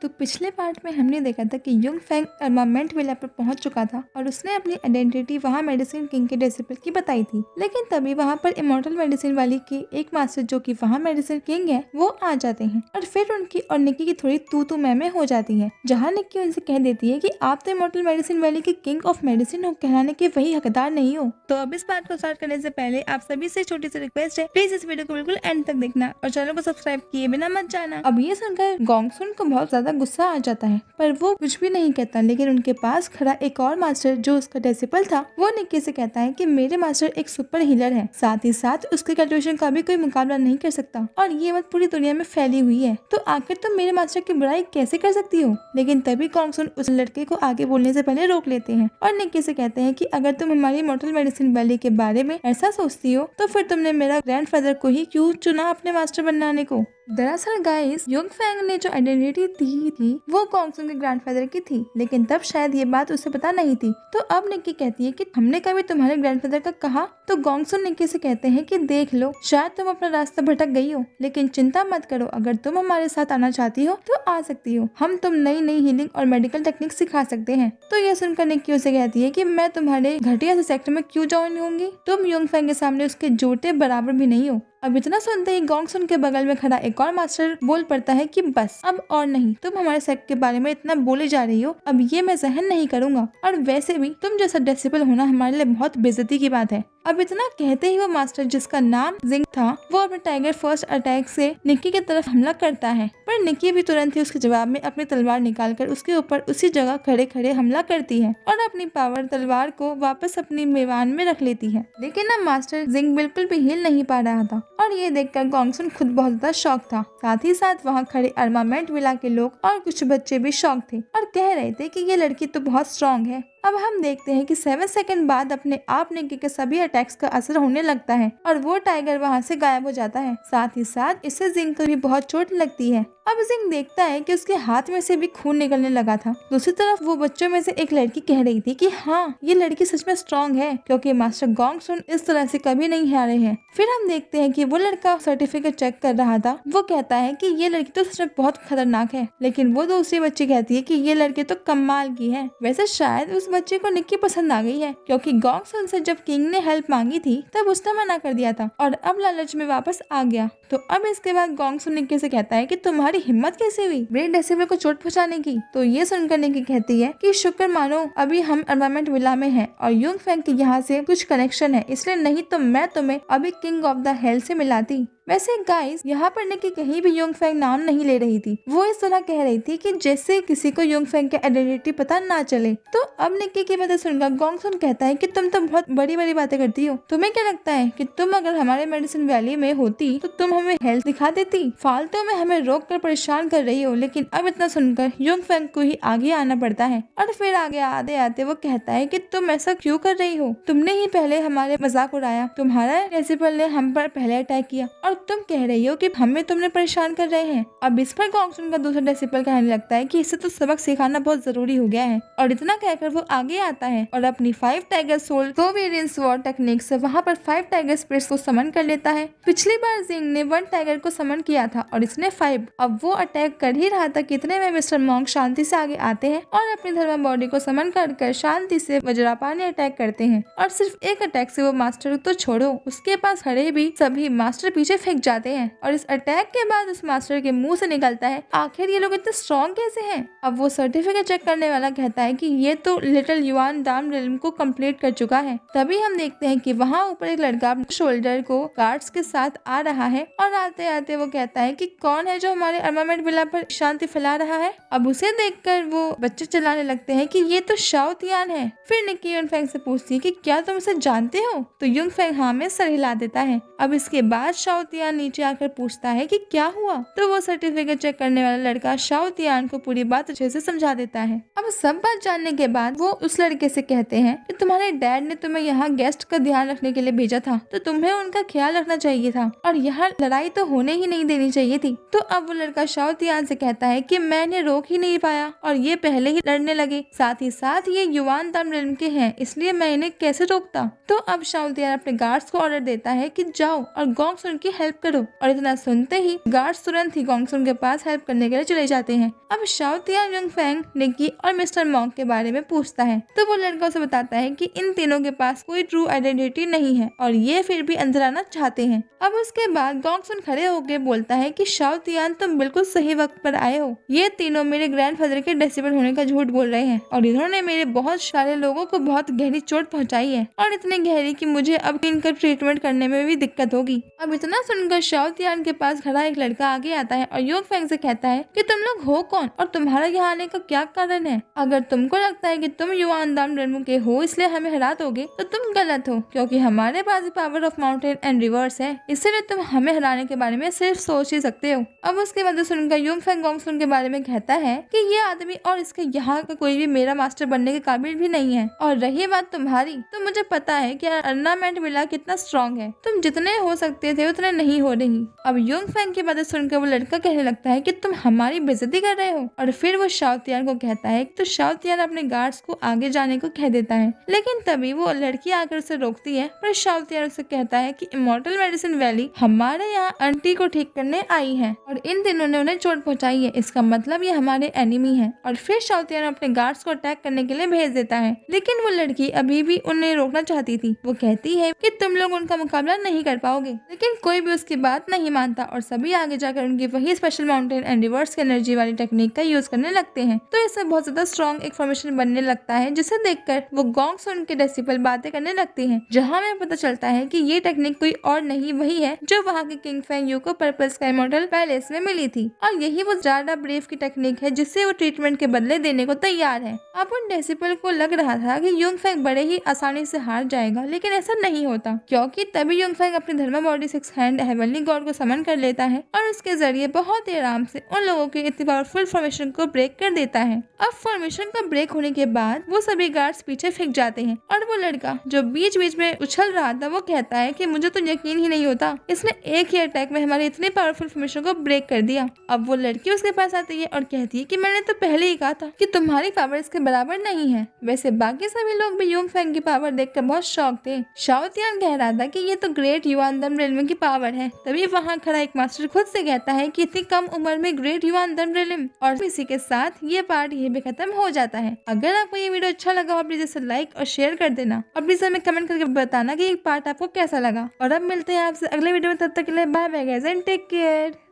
तो पिछले पार्ट में हमने देखा था कि युंग फेंग आर्मामेंट विला पर पहुंच चुका था और उसने अपनी आइडेंटिटी वहां मेडिसिन किंग के डिसिपल की बताई थी। लेकिन तभी वहां पर इमॉर्टल मेडिसिन वाली के एक मास्टर जो कि वहां मेडिसिन किंग है वो आ जाते हैं और फिर उनकी और निक्की की थोड़ी तू मैं हो जाती है, जहाँ निक्की उनसे कह देती है कि आप तो इमॉर्टल मेडिसिन वाली के किंग ऑफ मेडिसिन हो, कहलाने के वही हकदार नहीं हो। तो अब इस बात को स्टार्ट करने से पहले आप सभी से छोटी सी रिक्वेस्ट है, प्लीज इस वीडियो को बिल्कुल एंड तक देखना और चैनल को सब्सक्राइब किए बिना मत जाना। अब ये सुनकर गोंगसुन को बहुत ज्यादा गुस्सा आ जाता है, पर वो कुछ भी नहीं कहता। लेकिन उनके पास खड़ा एक और मास्टर जो उसका डिसिपल था वो निक्की से कहता है कि मेरे मास्टर एक सुपर हीलर है, साथ ही साथ उसके ग्रेजुएशन का भी कोई मुकाबला नहीं कर सकता और ये बात पूरी दुनिया में फैली हुई है, तो आखिर तुम मेरे मास्टर की बुराई कैसे कर सकती हो। लेकिन तभी गोंगसुन उस लड़के को आगे बोलने से पहले रोक लेते हैं और निक्की से कहते हैं कि अगर तुम हमारी इमॉर्टल मेडिसिन वैली के बारे में ऐसा सोचती हो तो फिर तुमने मेरा ग्रैंडफादर को ही क्यों चुना अपने मास्टर बनाने को। दरअसल गाइस, युंग फेंग ने जो आइडेंटिटी दी थी वो गोंगसुन के ग्रैंडफादर की थी, लेकिन तब शायद ये बात उसे पता नहीं थी। तो अब निक्की कहती है कि हमने कभी तुम्हारे ग्रैंडफादर का कहा। तो गोंगसुन निक्की से कहते हैं कि देख लो, शायद तुम अपना रास्ता भटक गई हो, लेकिन चिंता मत करो, अगर तुम हमारे साथ आना चाहती हो तो आ सकती हो, हम तुम नई नई हीलिंग और मेडिकल टेक्निक सिखा सकते हैं। तो ये सुनकर निक्की उसे कहती है कि मैं तुम्हारे घटिया से सेक्टर में क्यों ज्वाइन होंगी, तुम युंग फेंग के सामने उसके जूते बराबर भी नहीं हो। अब इतना सुनते ही गोंगसुन के बगल में खड़ा एक और मास्टर बोल पड़ता है कि बस अब और नहीं, तुम हमारे सेक्ट के बारे में इतना बोले जा रही हो, अब ये मैं सहन नहीं करूंगा, और वैसे भी तुम जैसा डिसिपल होना हमारे लिए बहुत बेइज्जती की बात है। अब इतना कहते ही वो मास्टर जिसका नाम जिंग था वो अपने टाइगर फर्स्ट अटैक से निक्की की तरफ हमला करता है, पर निक्की भी तुरंत ही उसके जवाब में अपनी तलवार निकालकर उसके ऊपर उसी जगह खड़े खड़े हमला करती है और अपनी पावर तलवार को वापस अपनी मेवान में रख लेती है। लेकिन अब मास्टर जिंग बिल्कुल भी हिल नहीं पा रहा था और ये देखकर गोंगसुन खुद बहुत ज्यादा शॉक था। साथ ही साथ वहाँ खड़े आर्मामेंट विला के लोग और कुछ बच्चे भी शॉक थे और कह रहे थे कि ये लड़की तो बहुत स्ट्रॉन्ग है। अब हम देखते हैं कि 7 सेकंड बाद अपने आप निक्की के सभी अटैक्स का असर होने लगता है और वो टाइगर वहाँ से गायब हो जाता है। साथ ही साथ इससे जिंग को भी बहुत चोट लगती है। अब जिंग देखता है कि उसके हाथ में से भी खून निकलने लगा था। दूसरी तरफ वो बच्चों में से एक लड़की कह रही थी कि हाँ, ये लड़की सच में स्ट्रॉन्ग है, क्योंकि मास्टर गोंगसुन इस तरह से कभी नहीं हारे हैं। फिर हम देखते हैं कि वो लड़का सर्टिफिकेट चेक कर रहा था, वो कहता है कि ये लड़की तो सच में बहुत खतरनाक है, लेकिन वो दूसरी बच्ची कहती है कि ये लड़की तो कमाल की है। वैसे शायद उस बच्चे को निक्की पसंद आ गई है, क्योंकि गोंगसुन से जब किंग ने हेल्प मांगी थी तब उसने मना कर दिया था और अब लालच में वापस आ गया। तो अब इसके बाद गोंगसुन निक्की से कहता है कि तुम्हारी हिम्मत कैसे हुई मेरे डिसिपल को चोट पहुंचाने की। तो ये सुनकर निक्की कहती है कि शुक्र मानो अभी हम आर्मामेंट विला में हैं और युंग फेंग के यहाँ से कुछ कनेक्शन है, इसलिए नहीं तो मैं तुम्हें अभी किंग ऑफ द हेल से मिलाती। वैसे गाइस, यहाँ पर निक्की कहीं भी युंग फेंग नाम नहीं ले रही थी, वो इस तरह कह रही थी कि जैसे किसी को युंग फेंग की आइडेंटिटी पता ना चले। तो अब निक्की की बातें सुनकर गोंगसुन कहता है कि तुम तो बहुत बड़ी बड़ी बातें करती हो, तुम्हें क्या लगता है कि तुम अगर हमारे मेडिसिन वैली में होती तो तुम हमें हेल्थ दिखा देती, फालतू में हमें रोक कर परेशान कर रही हो। लेकिन अब इतना सुनकर युंग फेंग को ही आगे आना पड़ता है और फिर आगे आते आते वो कहता है कि तुम ऐसा क्यों कर रही हो, तुमने ही पहले हमारे मजाक उड़ाया, तुम्हारा प्रिंसिपल ने हम पर पहले अटैक किया और तुम कह रही हो कि हमें तुमने परेशान कर रहे हैं। अब इस पर गोंगसुन का दूसरा डिसिपल कहने लगता है कि इसे तो सबक सिखाना बहुत जरूरी हो गया है, और इतना कहकर वो आगे आता है और अपनी 5 टाइगर सोल कोवेरियंस वॉर टेक्निक से वहाँ पर 5 टाइगर स्पिरिट्स को समन कर लेता है। पिछली बार जिंग ने 1 टाइगर को समन किया था और इसने 5। अब वो अटैक कर ही रहा था कि इतने में मिस्टर मॉन्क शांति से आगे आते हैं और अपनी धर्मा बॉडी को समन कर शांति से वज्रपानी अटैक करते हैं और सिर्फ एक अटैक से वो मास्टर तो छोड़ो, उसके पास खड़े भी सभी मास्टर पीछे फेंक जाते हैं और इस अटैक के बाद उस मास्टर के मुंह से निकलता है, आखिर ये लोग इतने स्ट्रॉन्ग कैसे हैं। अब वो सर्टिफिकेट चेक करने वाला कहता है कि ये तो लिटिल युआन दाम रिल्म को कंप्लीट कर चुका है। तभी हम देखते हैं कि वहाँ ऊपर एक लड़का शोल्डर को गार्ड्स के साथ आ रहा है और आते आते वो कहता है कि कौन है जो हमारे आर्मामेंट विला पर शांति फैला रहा है। अब उसे देखकर वो बच्चे चिल्लाने लगते हैं कि ये तो शाओ तियान है। फिर निक्की युंग फेंग से पूछती है कि क्या तुम उसे जानते हो, तो युंग फेंग हाँ में सर हिला देता है। अब इसके बाद शाओ तियान नीचे आकर पूछता है कि क्या हुआ, तो वो सर्टिफिकेट चेक करने वाला लड़का शाओ तियान को पूरी बात अच्छे से समझा देता है। अब सब बात जानने के बाद वो उस लड़के से कहते हैं कि तुम्हारे डैड ने तुम्हें यहाँ गेस्ट का ध्यान रखने के लिए भेजा था, तो तुम्हें उनका ख्याल रखना चाहिए था और यहाँ लड़ाई तो होने ही नहीं देनी चाहिए थी। तो अब वो लड़का शाओ तियान से कहता है कि मैंने रोक ही नहीं पाया और ये पहले ही लड़ने लगे, साथ ही साथ ये युआन दाम रिल्म के हैं, इसलिए मैं इन्हें कैसे रोकता। तो अब शाओ तियान अपने गार्ड्स को ऑर्डर देता है कि जाओ और गोंगसुन की हेल्प करो। और इतना सुनते ही गार्ड्स तुरंत ही गोंगसुन के पास हेल्प करने के लिए चले जाते हैं। अब शाओ तियान, युंगफैंग, निक्की और मिस्टर मॉन्ग के बारे में पूछता है तो वो लड़का उसे बताता है कि इन तीनों के पास कोई ट्रू आइडेंटिटी नहीं है और ये फिर भी अंदर आना चाहते हैं। अब उसके बाद गोंगसुन खड़े होकर बोलता है कि शाओ तियान, तुम बिल्कुल सही वक्त पर आए हो। ये तीनों मेरे ग्रैंडफादर के डिसेबल होने का झूठ बोल रहे हैं और इन्होंने मेरे बहुत सारे लोगों को बहुत गहरी चोट पहुंचाई है और इतनी गहरी कि मुझे अब इनका ट्रीटमेंट करने में भी दिक्कत होगी। अब इतना सुनकर शाओ तियान के पास खड़ा एक लड़का आगे आता है और युंगफैंग से कहता है कि तुम लोग हो कौन और तुम्हारा यहाँ आने का क्या कारण है। अगर तुमको लगता है कि तुम युआनदाम रेनबो के हो इसलिए हमें हरा दोगे तो तुम गलत हो, क्योंकि हमारे पास power of mountain and rivers है, इसलिए तुम हमें हराने के बारे में सिर्फ सोच ही सकते हो। अब उसके बाद सुनकर युंगफैंग गोंगसुन के बारे में कहता है कि ये आदमी और इसके यहाँ का कोई भी मेरा मास्टर बनने के काबिल भी नहीं है। और रही बात तुम्हारी, तो मुझे पता है कि अर्नामेंट विला कितना स्ट्रॉन्ग है, तुम जितने हो सकते थे उतने नहीं हो रही। अब युंगफैंग की बातें सुनकर वो लड़का कहने लगता है कि तुम हमारी बेइज्जती कर रहे हो और फिर वो शाओ तियान को कहता है तो शाओ तियान अपने गार्ड्स को आगे जाने को कह देता है, लेकिन तभी वो लड़की आकर उसे रोकती है। पर शाओ तियान उसे कहता है कि इमॉर्टल मेडिसिन वैली हमारे यहाँ आंटी को ठीक करने आई है और इन तीनों ने उन्हें चोट पहुंचाई है, इसका मतलब ये हमारे एनिमी है। और फिर शाओ तियान अपने गार्ड्स को अटैक करने के लिए भेज देता है, लेकिन वो लड़की अभी भी उन्हें रोकना चाहती थी। वो कहती है कि तुम लोग उनका मुकाबला नहीं कर पाओगे, लेकिन कोई भी उसकी बात नहीं मानता और सभी आगे जाकर उनकी वही special mountain and reverse energy वाली टेक्निक का यूज करने लगते हैं। तो इससे बहुत ज्यादा स्ट्रॉन्ग एक फॉर्मेशन बनने लगता है, जिसे देखकर वो गोंगसुन के डेसिबल बातें करने लगते हैं, जहाँ में पता चलता है कि ये टेक्निक कोई और नहीं वही है जो वहाँ के किंग फेंग यू को पर्पल स्काई इमॉर्टल पैलेस में मिली थी और यही वो ज्यादा ब्रेव की टेक्निक है जिससे वो ट्रीटमेंट के बदले देने को तैयार है। अब उन डेसिबल को लग रहा था कि युंगफैंग बड़े ही आसानी से हार जाएगा, लेकिन ऐसा नहीं होता, क्योंकि तभी युंगफैंग अपनी धर्मा बॉडी 6 हैंड हेवनली गॉड को समन कर लेता है और उसके जरिए बहुत ही आराम से उन लोगों के इतनी पावरफुल फॉर्मेशन को ब्रेक कर देता है। अब फॉर्मेशन का ब्रेक होने के बाद वो सभी गार्ड्स पीछे फेंक जाते हैं और वो लड़का जो बीच बीच में उछल रहा था वो कहता है कि मुझे तो यकीन ही नहीं होता, इसने एक ही अटैक में हमारे इतने पावरफुल फॉर्मेशन को ब्रेक कर दिया। अब वो लड़की उसके पास आती है और कहती है कि मैंने तो पहले ही कहा था कि तुम्हारी पावर इसके बराबर नहीं है। वैसे बाकी सभी लोग भी युंगफैंग की पावर देखकर बहुत शॉक थे। शाओ तियान कह रहा था कि ये तो ग्रेट युआनदम रिल्म की पावर है, तभी वहाँ खड़ा एक मास्टर खुद से कहता है कि इतनी कम उम्र में ग्रेट युआनदम रिल्म। और इसी के साथ ये पार्ट यहीं पे खत्म हो जाता है। अगर आपको ये वीडियो अच्छा लगा हो प्लीज इसे लाइक और शेयर कर देना और प्लीज हमें कमेंट करके बताना कि ये पार्ट आपको कैसा लगा। और अब मिलते हैं आपसे अगले वीडियो में, तब तक के लिए bye bye guys and take care.